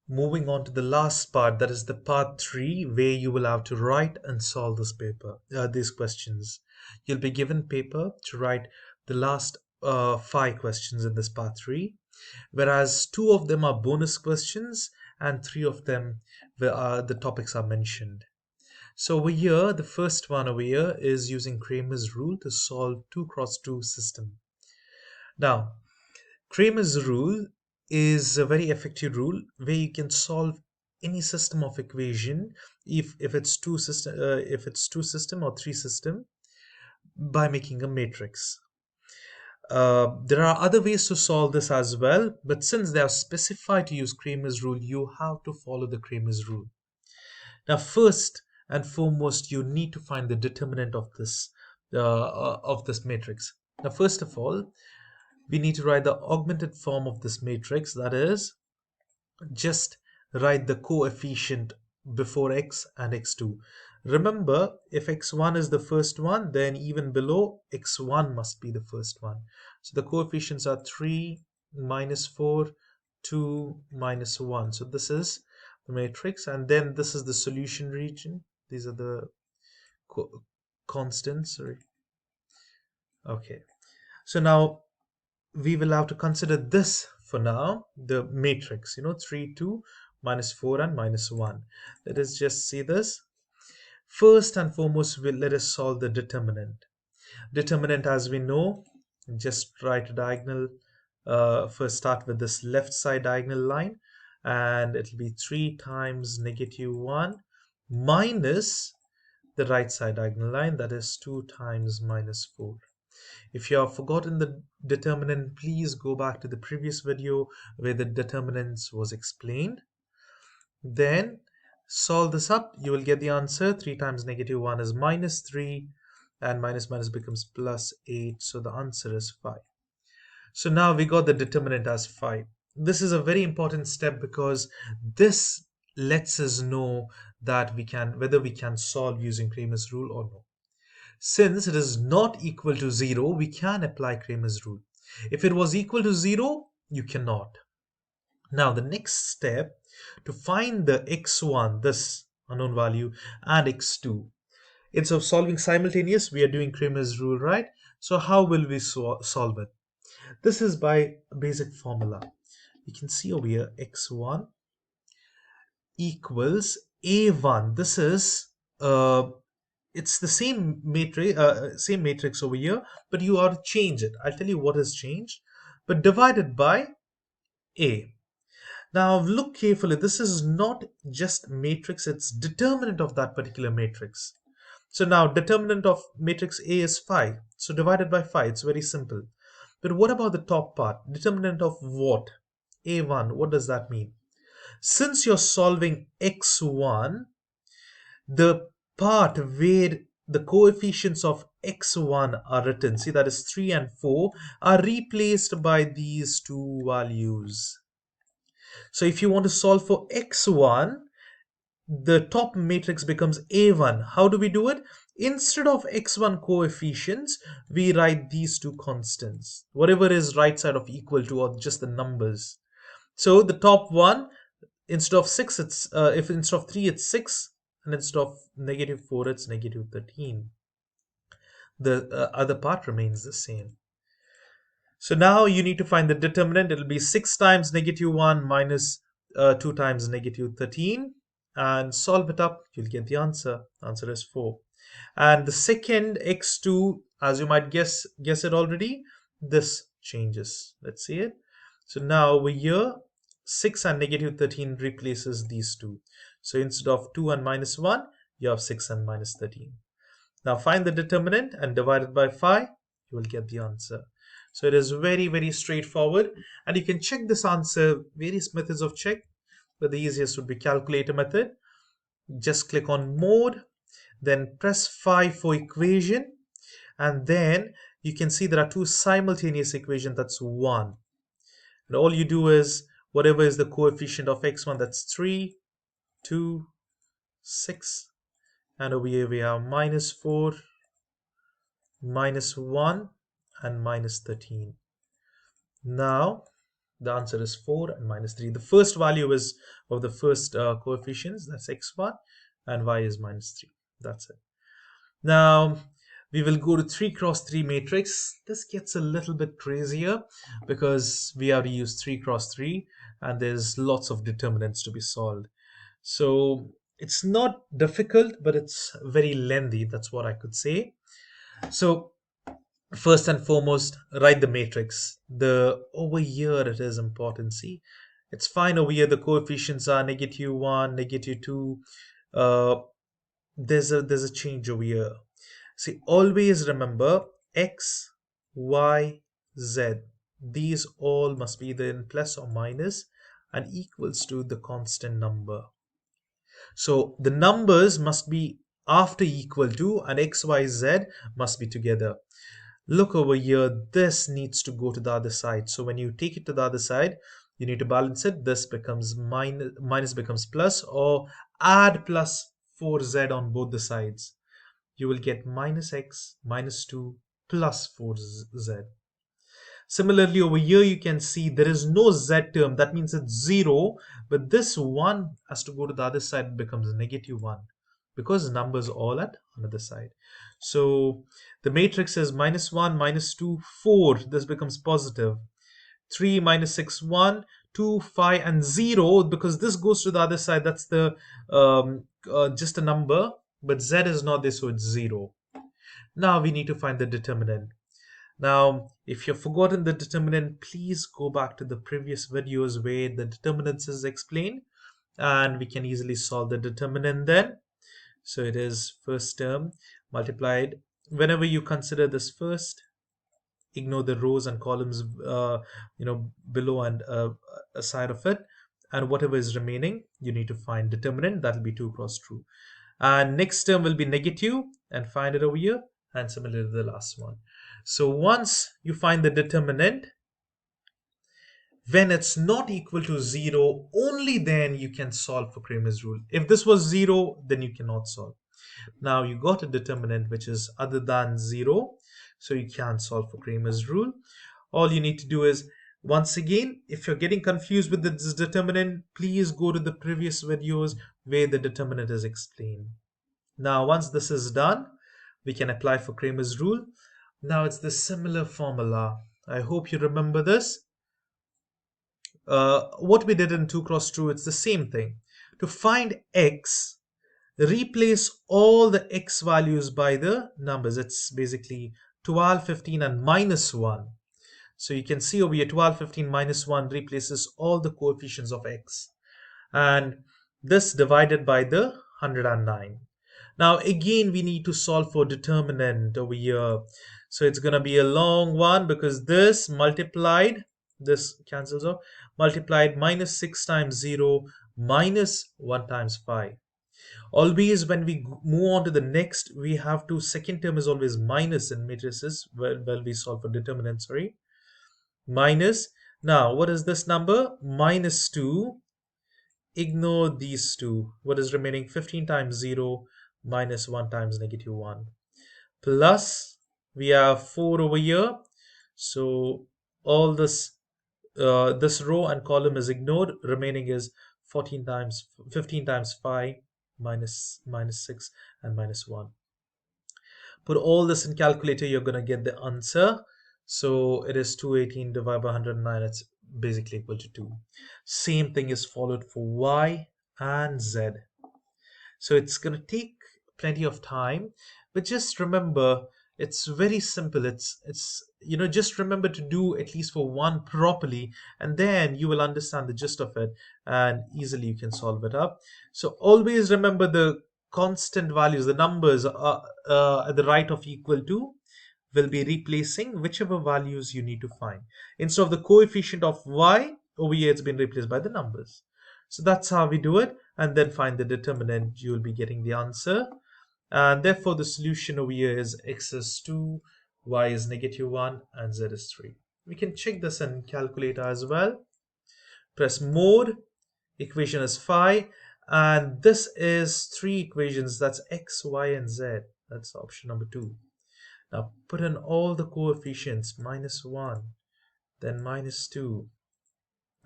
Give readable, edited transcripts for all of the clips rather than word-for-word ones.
Moving on to the last part, that is the part 3, where you will have to write and solve these questions. You'll be given paper to write the last 5 questions in this part 3, whereas 2 of them are bonus questions and 3 of them where the topics are mentioned. So over here, the first one over here is using Cramer's rule to solve 2 cross 2 system. Now, Cramer's rule is a very effective rule where you can solve any system of equation if it's two system or three system by making a matrix. There are other ways to solve this as well, but since they are specified to use Cramer's rule, you have to follow the Cramer's rule. Now, first and foremost, you need to find the determinant of this matrix. Now, first of all, we need to write the augmented form of this matrix. That is, just write the coefficient before x and x2. Remember, if x1 is the first one, then even below x1 must be the first one. So the coefficients are 3, minus 4, 2, minus 1. So this is the matrix, and then this is the solution region. These are the constants. Sorry. Okay. So now we will have to consider this for now, the matrix, 3, 2, minus 4, and minus 1. Let us just see this. First and foremost, let us solve the determinant. Determinant, as we know, just write a diagonal. First start with this left side diagonal line, and it will be 3 times negative 1 minus the right side diagonal line, that is 2 times minus 4. If you have forgotten the determinant, please go back to the previous video where the determinants was explained. Then solve this up. You will get the answer. 3 times negative 1 is minus 3, and minus minus becomes plus 8. So the answer is 5. So now we got the determinant as 5. This is a very important step because this lets us know that whether we can solve using Cramer's rule or no. Since it is not equal to 0, we can apply Cramer's rule. If it was equal to 0, you cannot. Now the next step, to find the x1, this unknown value, and x2. Instead of solving simultaneous, we are doing Cramer's rule, right? So how will we solve it? This is by a basic formula. You can see over here x1 equals a1. This is it's the same matrix over here, but you ought to change it. I'll tell you what has changed, but divided by a. Now look carefully, this is not just matrix, it's determinant of that particular matrix. So now determinant of matrix A is 5, so divided by 5, it's very simple. But what about the top part? Determinant of what? A1, what does that mean? Since you're solving x1, the part where the coefficients of x1 are written, see, that is 3 and 4, are replaced by these two values. So if you want to solve for x1, the top matrix becomes A1. How do we do it? Instead of x1 coefficients, we write these two constants, whatever is right side of equal to, or just the numbers. So the top one, instead of 6, if instead of 3 it's 6, and instead of negative 4 it's negative 13. The other part remains the same. So now you need to find the determinant. It will be 6 times negative 1 minus 2 times negative 13, and solve it up. You'll get the answer. Answer is 4. And the second x2, as you might guess it already, this changes. Let's see it. So now over here, 6 and negative 13 replaces these two. So instead of 2 and minus 1, you have 6 and minus 13. Now find the determinant and divide it by 5. You will get the answer. So it is very, very straightforward. And you can check this answer, various methods of check, but the easiest would be calculator method. Just click on mode, then press 5 for equation, and then you can see there are two simultaneous equations, that's 1. And all you do is whatever is the coefficient of x1, that's 3, 2, 6, and over here we have minus 4, minus 1, and minus 13. Now The answer is 4 and minus 3. The first value is of the first coefficients, that's x1, and y is minus 3. That's it. Now we will go to 3 cross 3 matrix. This gets a little bit crazier because we have to use 3 cross 3 and there's lots of determinants to be solved. So it's not difficult, but it's very lengthy. That's what I could say. So first and foremost, write the matrix. The over here it is important. See, it's fine over here. The coefficients are -1, -2. Uh, there's a change over here. See, always remember x, y, z. These all must be either in plus or minus and equals to the constant number. So the numbers must be after equal to and x, y, z must be together. Look over here, this needs to go to the other side. So when you take it to the other side, you need to balance it. This becomes minus becomes plus, or add plus 4z on both the sides. You will get minus x minus 2 plus 4z. Similarly, over here you can see there is no z term. That means it's 0, but this 1 has to go to the other side. It becomes -1 because numbers all at another side. So the matrix is -1, -2, 4. This becomes positive. 3, -6, 1, 2, 5, and 0 because this goes to the other side. That's the just a number, but z is not there, so it's 0. Now we need to find the determinant. Now, if you've forgotten the determinant, please go back to the previous videos where the determinants is explained and we can easily solve the determinant then. So it is first term multiplied. Whenever you consider this first, ignore the rows and columns below and aside of it, and whatever is remaining you need to find determinant. That will be 2 cross 2, and next term will be negative and find it over here, and similar to the last one. So once you find the determinant, when it's not equal to 0, only then you can solve for Cramer's rule. If this was 0, then you cannot solve. Now you got a determinant which is other than 0, so you can solve for Cramer's rule. All you need to do is, once again, if you're getting confused with this determinant, please go to the previous videos where the determinant is explained. Now once this is done, we can apply for Cramer's rule. Now it's the similar formula. I hope you remember this. What we did in 2 cross 2, it's the same thing. To find x, replace all the x values by the numbers. It's basically 12, 15, and -1. So you can see over here 12, 15, -1 replaces all the coefficients of x. And this divided by the 109. Now again we need to solve for determinant over here. So it's going to be a long one because this multiplied, this cancels off, multiplied -6 times 0 minus 1 times 5. Always when we move on to the next, we have to, second term is always minus in matrices when we solve for determinant, sorry. Minus, now what is this number? -2. Ignore these two. What is remaining? 15 times 0 minus 1 times -1. Plus, we have 4 over here. So all this this row and column is ignored. Remaining is 15 times 5 minus 6 and -1. Put all this in calculator, you're going to get the answer. So it is 218 divided by 109. It's basically equal to 2. Same thing is followed for y and z. So it's going to take plenty of time, but just remember, it's very simple. It's just remember to do at least for one properly, and then you will understand the gist of it, and easily you can solve it up. So always remember the constant values, the numbers are at the right of equal to will be replacing whichever values you need to find. Instead of the coefficient of y, over here it's been replaced by the numbers. So that's how we do it, and then find the determinant. You will be getting the answer, and therefore the solution over here is x is 2, y is -1, and z is 3. We can check this in calculator as well. Press mode, equation is 5, and this is 3 equations. That's x, y, and z. That's option number 2. Now put in all the coefficients, -1, then -2,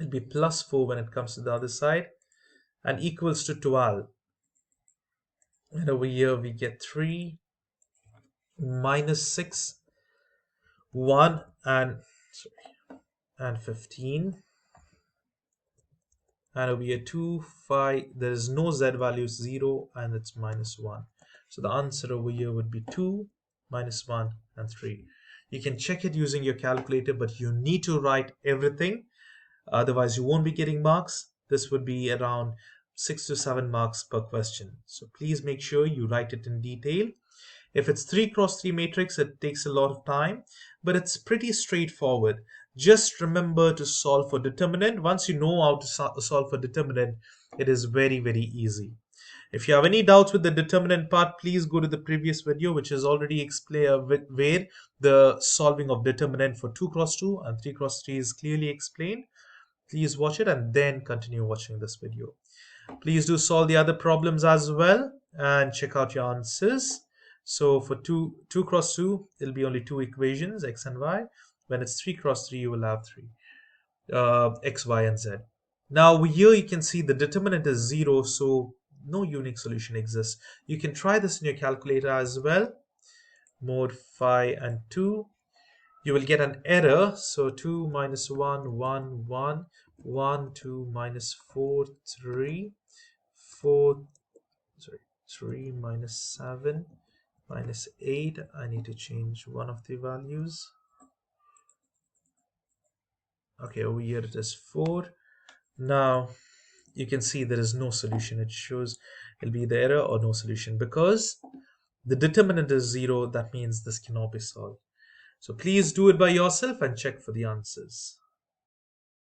It'll be plus 4 when it comes to the other side, and equals to 12. And over here we get 3 minus 6, 1 and 15. And over here 2, 5, there is no z value, 0, and it's minus 1. So the answer over here would be 2, minus 1, and 3. You can check it using your calculator, but you need to write everything. Otherwise, you won't be getting marks. This would be around 6 to 7 marks per question. So please make sure you write it in detail. If it's 3 cross 3 matrix, it takes a lot of time, but it's pretty straightforward. Just remember to solve for determinant. Once you know how to solve for determinant, it is very, very easy. If you have any doubts with the determinant part, please go to the previous video, which is already explained, where the solving of determinant for 2 cross 2 and 3 cross 3 is clearly explained. Please watch it and then continue watching this video. Please do solve the other problems as well and check out your answers. So for 2 cross 2, it'll be only 2 equations, x and y. When it's 3 cross 3, you will have 3, x, y, and z. Now here you can see the determinant is 0, so no unique solution exists. You can try this in your calculator as well. Mod 5 and 2. You will get an error. So 2 minus 1, 1, 1, 1, 2 minus 4, 3, 4, sorry, 3 minus 7, minus 8. I need to change one of the values. Okay, over here it is 4. Now you can see there is no solution. It shows it'll be the error or no solution because the determinant is 0. That means this cannot be solved. So please do it by yourself and check for the answers.